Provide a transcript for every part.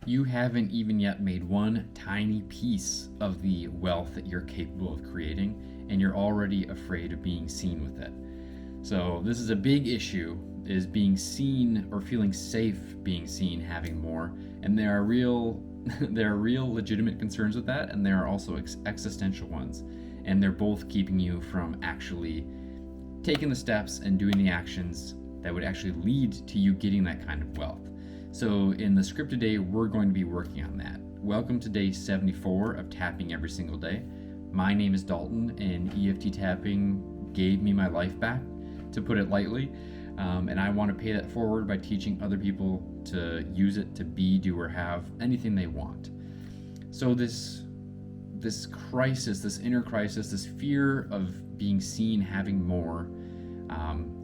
You haven't even yet made one tiny piece of the wealth that you're capable of creating, and you're already afraid of being seen with it. So this is a big issue, is being seen or feeling safe being seen having more. And there are real legitimate concerns with that, and there are also existential ones. And they're both keeping you from actually taking the steps and doing the actions that would actually lead to you getting that kind of wealth. So in the script today, we're going to be working on that. Welcome to day 74 of tapping every single day. My name is Dalton, and EFT tapping gave me my life back, to put it lightly. And I want to pay that forward by teaching other people to use it to be, do, or have anything they want. So this crisis, this inner crisis, this fear of being seen having more,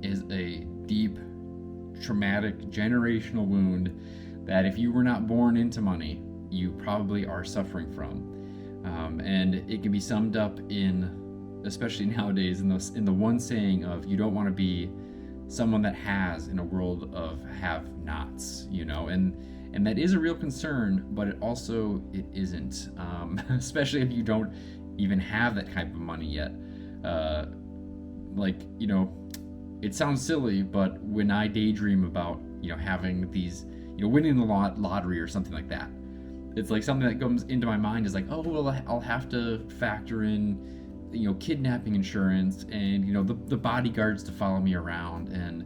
is a deep, traumatic, generational wound that if you were not born into money, you probably are suffering from. And it can be summed up in, especially nowadays, in the one saying of, you don't want to be someone that has in a world of have-nots, and that is a real concern, but it isn't, especially if you don't even have that type of money yet. It sounds silly, but when I daydream about, having these, winning the lottery or something like that, it's like something that comes into my mind is like, oh, well, I'll have to factor in, kidnapping insurance and, the bodyguards to follow me around, and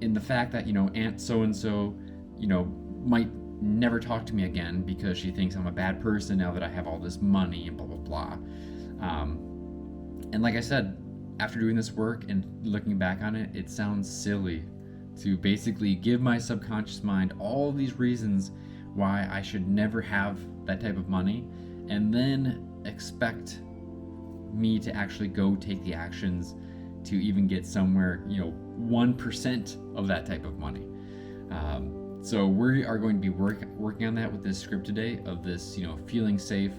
in the fact that, Aunt so-and-so, might never talk to me again because she thinks I'm a bad person now that I have all this money and blah, blah, blah. And like I said, after doing this work and looking back on it, it sounds silly to basically give my subconscious mind all these reasons why I should never have that type of money, and then expect me to actually go take the actions to even get somewhere, 1% of that type of money. So we are going to be working on that with this script today of this, feeling safe,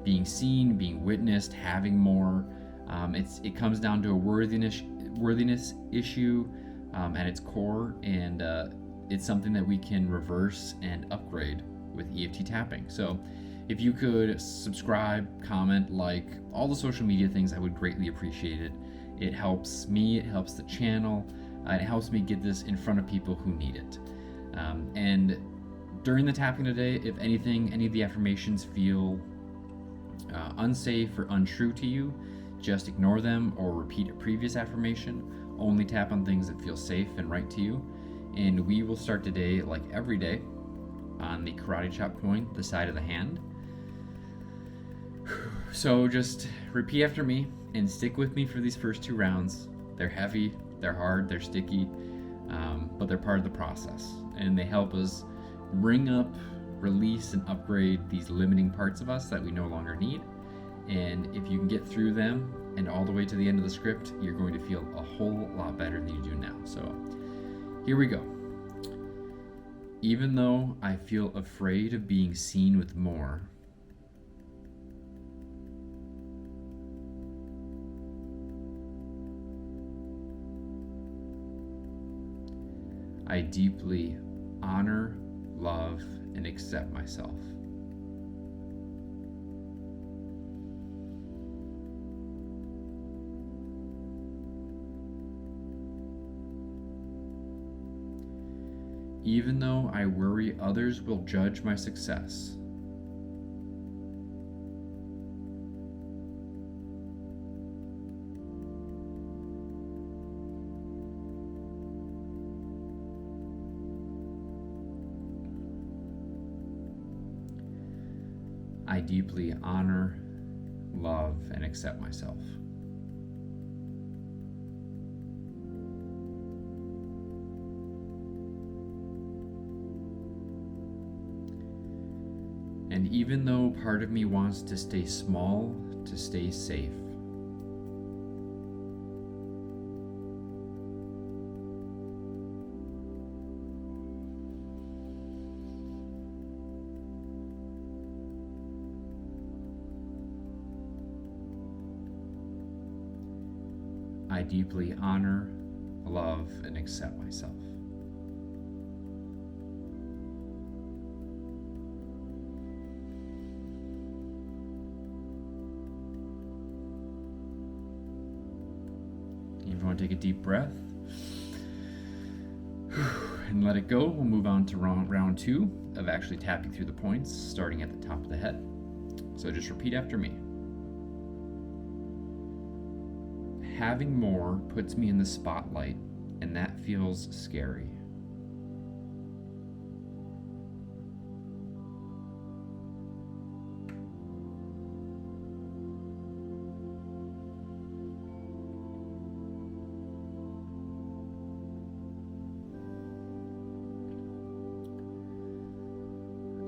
being seen, being witnessed, having more. It comes down to a worthiness issue at its core, and it's something that we can reverse and upgrade with EFT tapping. So if you could subscribe, comment, like, all the social media things, I would greatly appreciate it. It helps me, it helps the channel, it helps me get this in front of people who need it. And during the tapping today, if anything, any of the affirmations feel unsafe or untrue to you, just ignore them or repeat a previous affirmation. Only tap on things that feel safe and right to you. And we will start today, like every day, on the karate chop point, the side of the hand. So just repeat after me and stick with me for these first 2 rounds. They're heavy, they're hard, they're sticky, but they're part of the process. And they help us bring up, release, and upgrade these limiting parts of us that we no longer need. And if you can get through them and all the way to the end of the script, you're going to feel a whole lot better than you do now. So here we go. Even though I feel afraid of being seen with more, I deeply honor, love, and accept myself. Even though I worry others will judge my success, I deeply honor, love, and accept myself. And even though part of me wants to stay small, to stay safe, I deeply honor, love, and accept myself. want to take a deep breath and let it go. We'll move on to round 2 of actually tapping through the points, starting at the top of the head. So just repeat after me. Having more puts me in the spotlight, and that feels scary.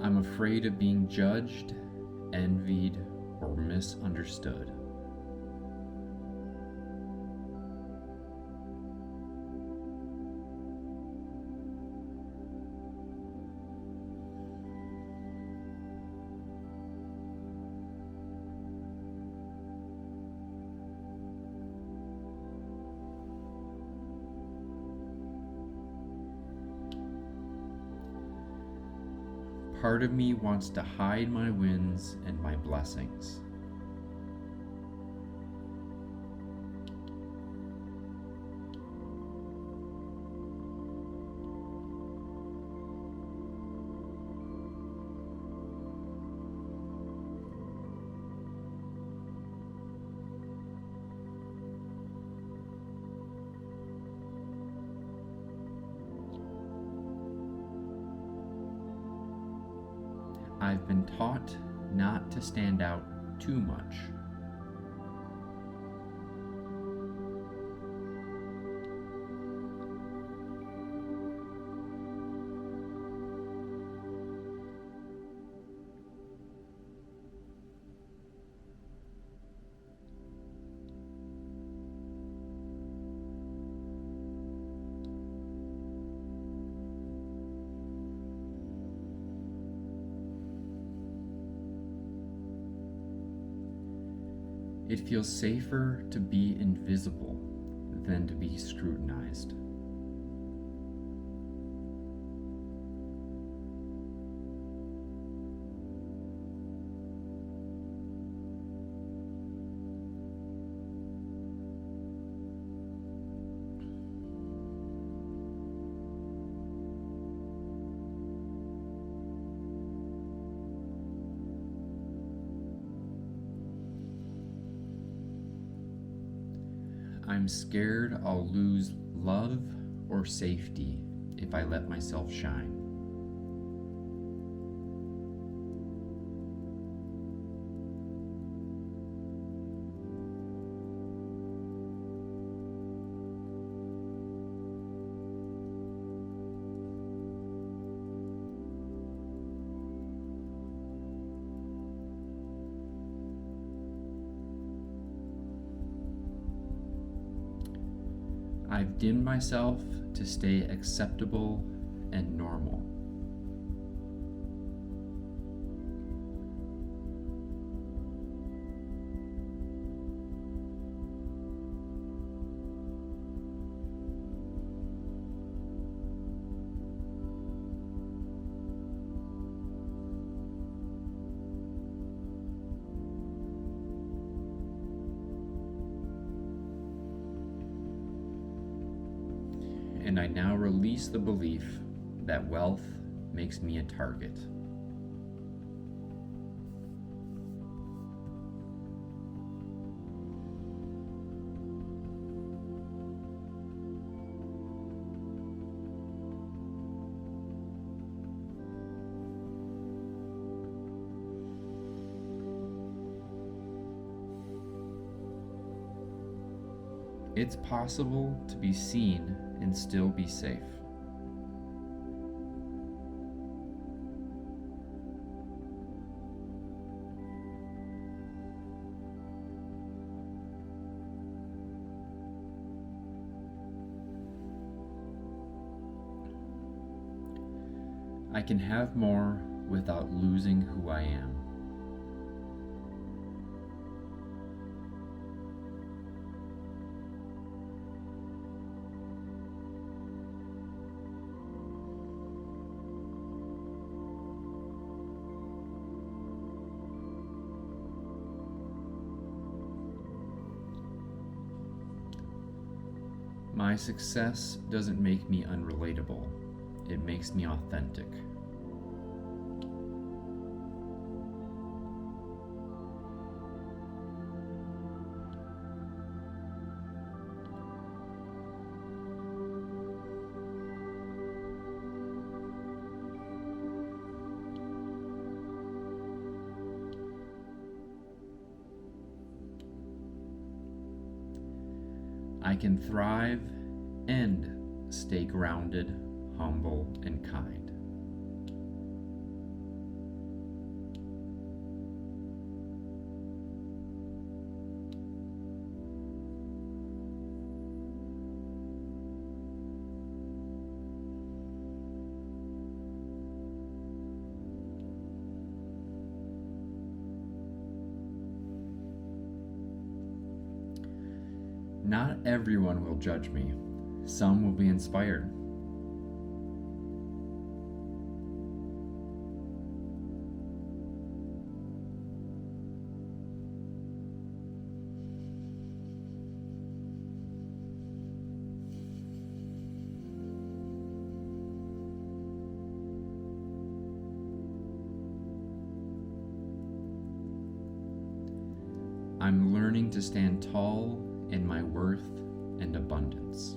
I'm afraid of being judged, envied, or misunderstood. Part of me wants to hide my wins and my blessings. I've been taught not to stand out too much. It feels safer to be invisible than to be scrutinized. I'm scared I'll lose love or safety if I let myself shine. I've dimmed myself to stay acceptable and normal. And I now release the belief that wealth makes me a target. It's possible to be seen and still be safe. I can have more without losing who I am. My success doesn't make me unrelatable. It makes me authentic. I can thrive and stay grounded, humble, and kind. Not everyone will judge me. Some will be inspired. I'm learning to stand tall in my worth and abundance.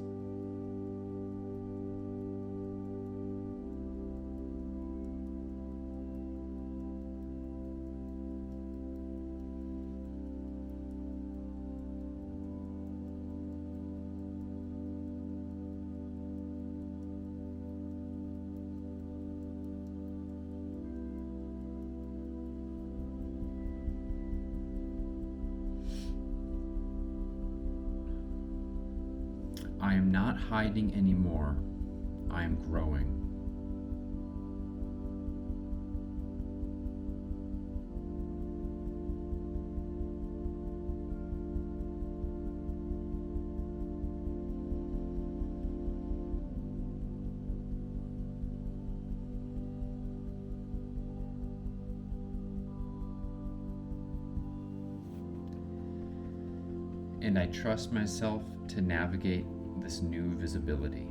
I am not hiding anymore. I am growing. And I trust myself to navigate this new visibility.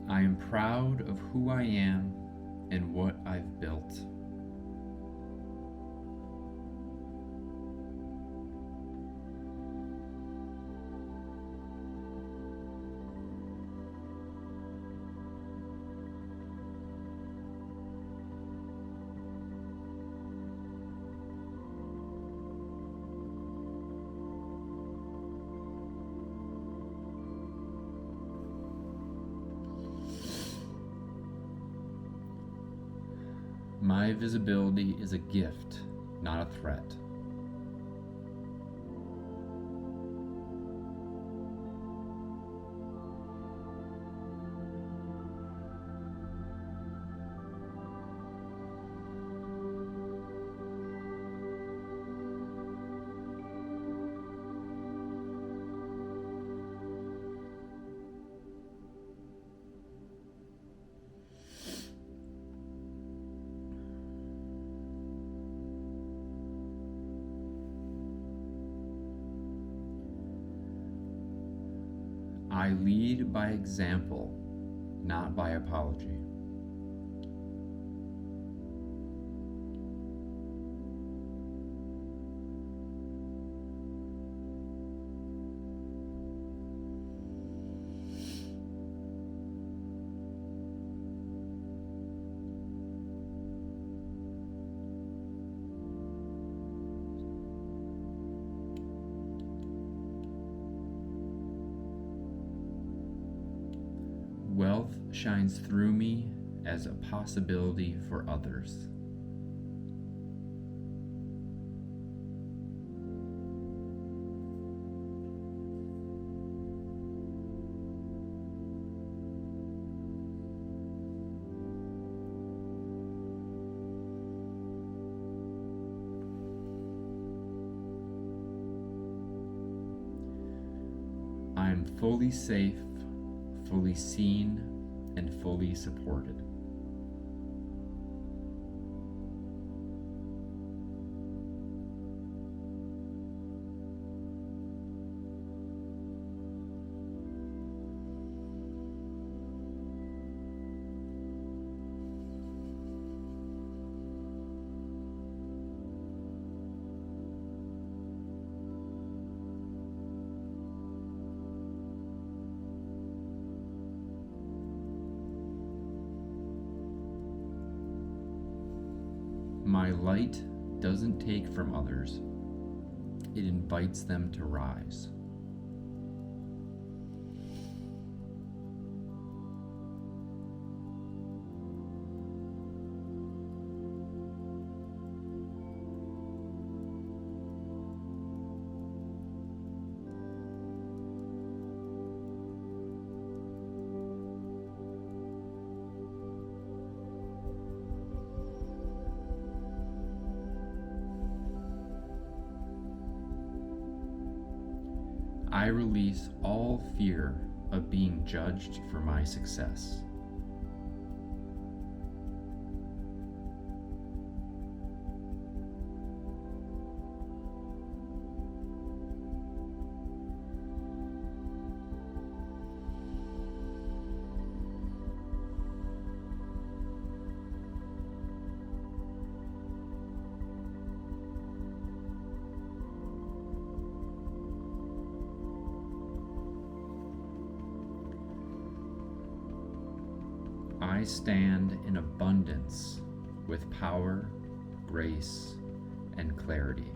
I am proud of who I am and what I've built. My visibility is a gift, not a threat. I lead by example, not by apology. Wealth shines through me as a possibility for others. I am fully safe, fully seen, and fully supported. My light doesn't take from others, it invites them to rise. I release all fear of being judged for my success. I stand in abundance with power, grace, and clarity.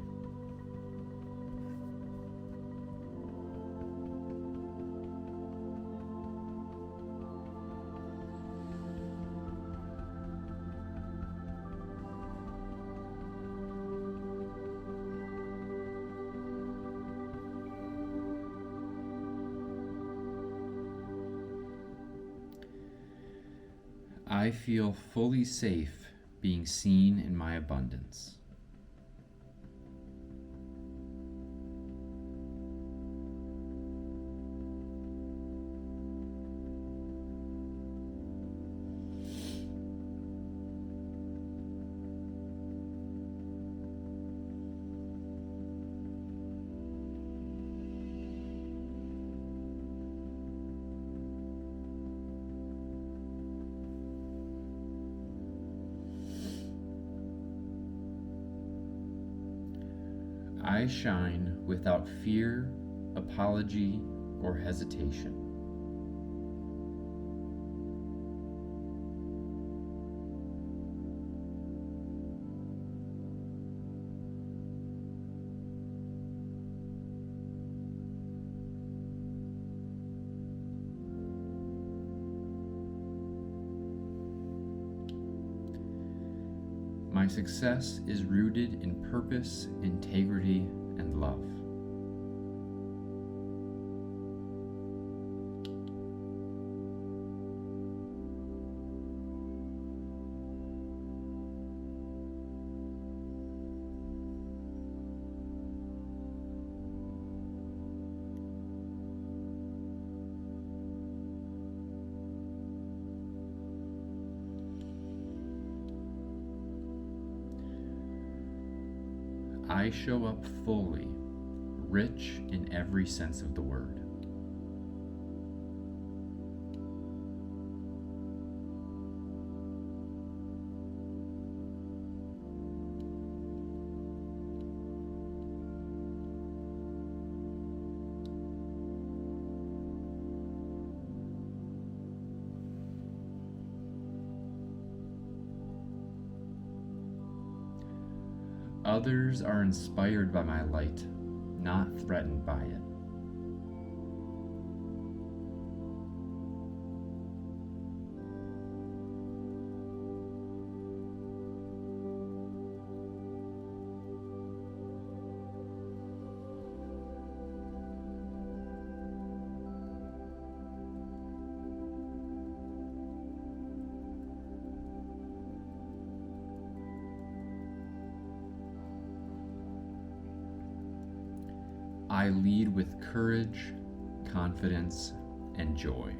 I feel fully safe being seen in my abundance. I shine without fear, apology, or hesitation. My success is rooted in purpose, integrity, and love. I show up fully, rich in every sense of the word. Others are inspired by my light, not threatened by it. I lead with courage, confidence, and joy.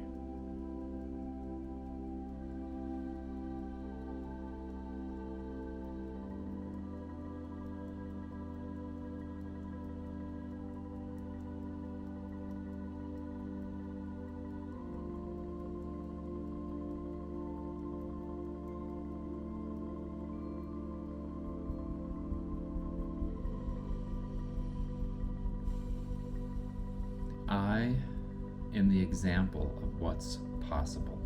I am the example of what's possible.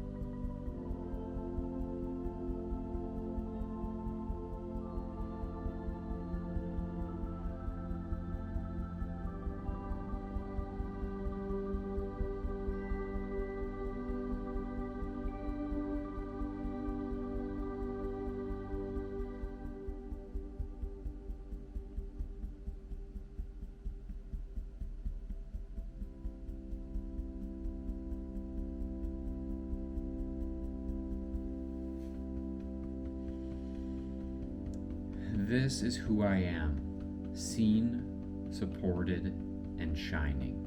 This is who I am, seen, supported, and shining.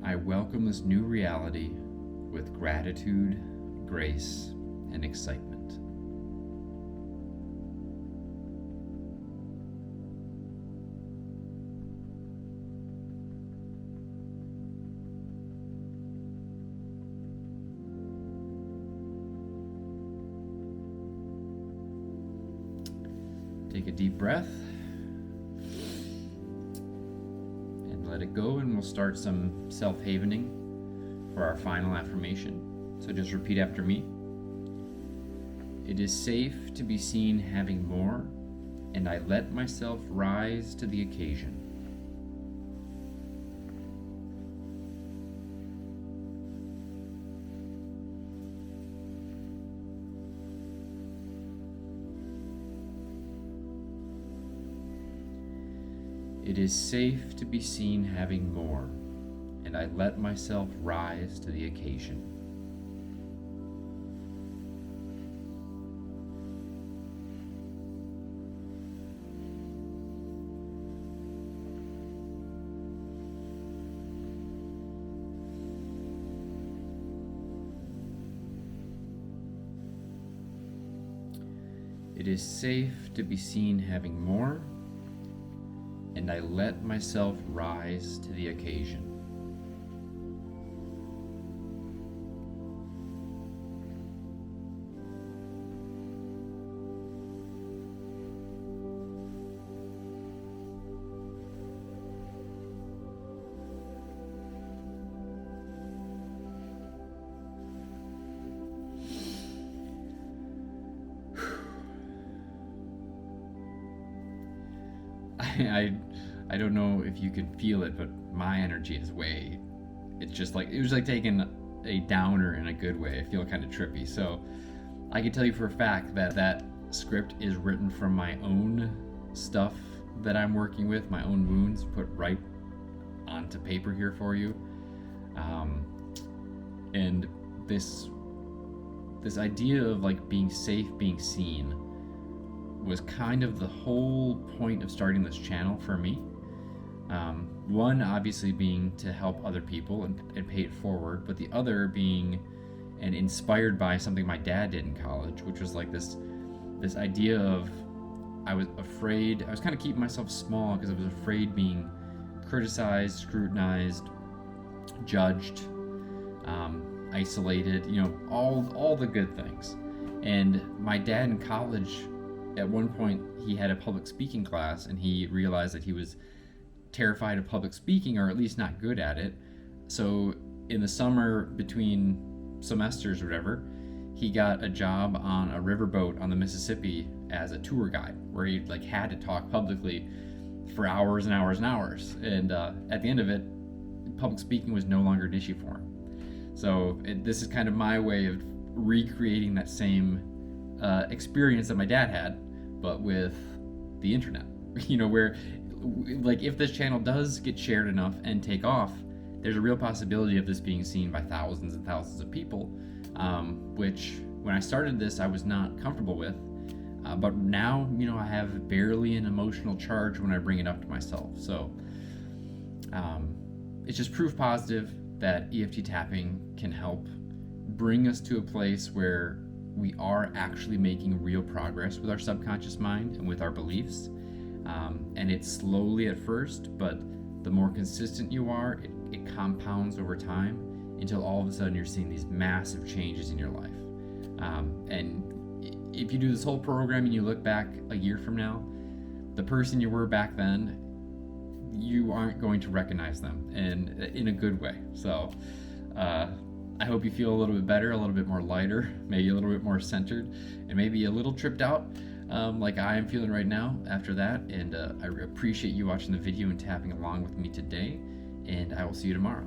I welcome this new reality with gratitude, grace, and excitement. Take a deep breath and let it go, and we'll start some self-havening for our final affirmation. So just repeat after me. It is safe to be seen having more, and I let myself rise to the occasion. It is safe to be seen having more, and I let myself rise to the occasion. It is safe to be seen having more, and I let myself rise to the occasion. I don't know if you can feel it, but my energy is way, it's just like, it was like taking a downer in a good way. I feel kind of trippy. So I can tell you for a fact that that script is written from my own stuff that I'm working with, my own wounds, put right onto paper here for you. And this idea of like being safe, being seen, was kind of the whole point of starting this channel for me. One obviously being to help other people and pay it forward, but the other being and inspired by something my dad did in college, which was like this idea of, I was afraid, I was kind of keeping myself small because I was afraid being criticized, scrutinized, judged, isolated, you know, all the good things. And my dad in college, at one point, he had a public speaking class, and he realized that he was terrified of public speaking, or at least not good at it. So in the summer between semesters or whatever, he got a job on a riverboat on the Mississippi as a tour guide, where he like had to talk publicly for hours and hours and hours. And at the end of it, public speaking was no longer an issue for him. So this is kind of my way of recreating that same experience that my dad had, but with the internet. You know, where like if this channel does get shared enough and take off, there's a real possibility of this being seen by thousands and thousands of people, which when I started this I was not comfortable with, but now, you know, I have barely an emotional charge when I bring it up to myself. So it's just proof positive that EFT tapping can help bring us to a place where we are actually making real progress with our subconscious mind and with our beliefs. And it's slowly at first, but the more consistent you are, it compounds over time until all of a sudden you're seeing these massive changes in your life. And if you do this whole program and you look back a year from now, the person you were back then, you aren't going to recognize them, and in a good way. So I hope you feel a little bit better, a little bit more lighter, maybe a little bit more centered, and maybe a little tripped out, like I am feeling right now after that. And I appreciate you watching the video and tapping along with me today, and I will see you tomorrow.